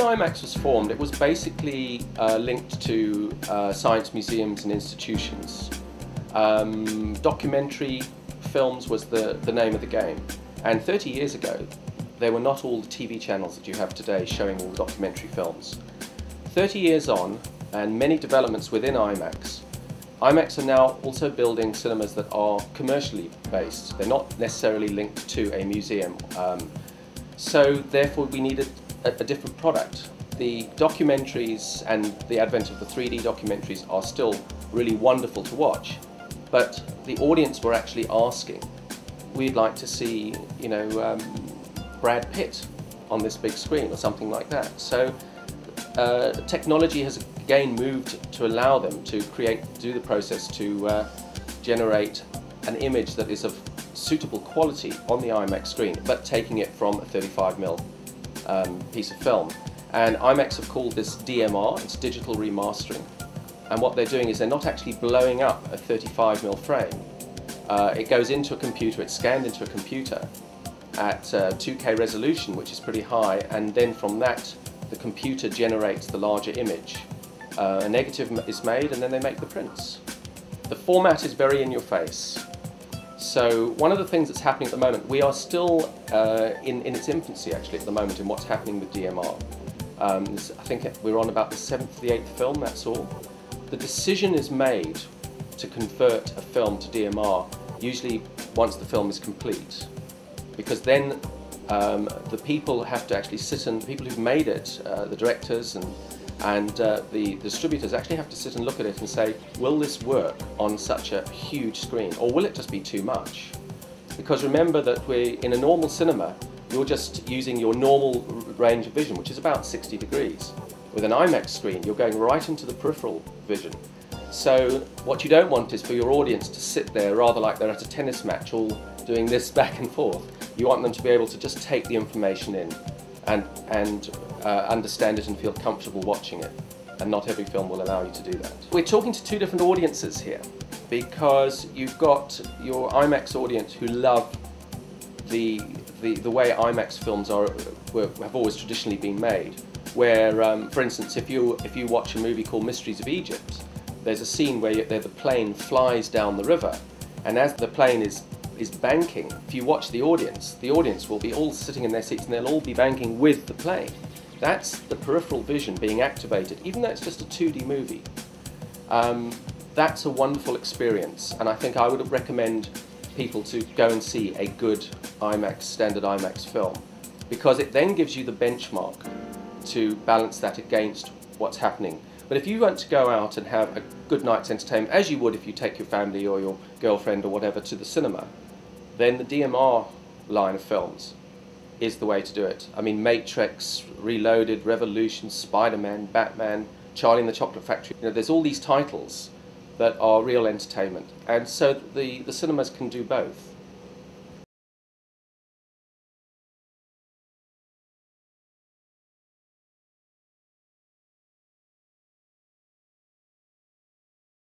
IMAX was formed, it was basically linked to science museums and institutions. Documentary films was the name of the game. And 30 years ago, there were not all the TV channels that you have today showing all the documentary films. 30 years on, and many developments within IMAX, IMAX are now also building cinemas that are commercially based. They're not necessarily linked to a museum. So therefore we needed a different product. The documentaries and the advent of the 3D documentaries are still really wonderful to watch, but the audience were actually asking, we'd like to see, you know, Brad Pitt on this big screen or something like that. So technology has again moved to allow them to do the process to generate an image that is of suitable quality on the IMAX screen, but taking it from a 35mm piece of film. And IMAX have called this DMR, it's digital remastering. And what they're doing is they're not actually blowing up a 35mm frame. It goes into a computer, it's scanned into a computer at 2K resolution, which is pretty high, and then from that the computer generates the larger image. A negative is made and then they make the prints. The format is very in your face. So one of the things that's happening at the moment, we are still in its infancy actually at the moment in what's happening with DMR. I think we're on about the 7th to the 8th film, that's all. The decision is made to convert a film to DMR usually once the film is complete, because then the people have to actually sit and, the people who've made it, the directors and the distributors actually have to sit and look at it and say, will this work on such a huge screen, or will it just be too much? Because remember that in a normal cinema, you're just using your normal range of vision, which is about 60 degrees. With an IMAX screen, you're going right into the peripheral vision. So what you don't want is for your audience to sit there rather like they're at a tennis match, all doing this back and forth. You want them to be able to just take the information in and understand it and feel comfortable watching it. And not every film will allow you to do that. We're talking to two different audiences here, because you've got your IMAX audience who love the way IMAX films have always traditionally been made. Where, for instance, if you watch a movie called Mysteries of Egypt, there's a scene where the plane flies down the river, and as the plane is banking, if you watch the audience will be all sitting in their seats and they'll all be banking with the plane. That's the peripheral vision being activated, even though it's just a 2D movie. That's a wonderful experience, and I think I would recommend people to go and see a good IMAX, standard IMAX film, because it then gives you the benchmark to balance that against what's happening. But if you want to go out and have a good night's entertainment, as you would if you take your family or your girlfriend or whatever to the cinema, then the DMR line of films is the way to do it. I mean, Matrix, Reloaded, Revolution, Spider-Man, Batman, Charlie and the Chocolate Factory, you know, there's all these titles that are real entertainment. And so the cinemas can do both.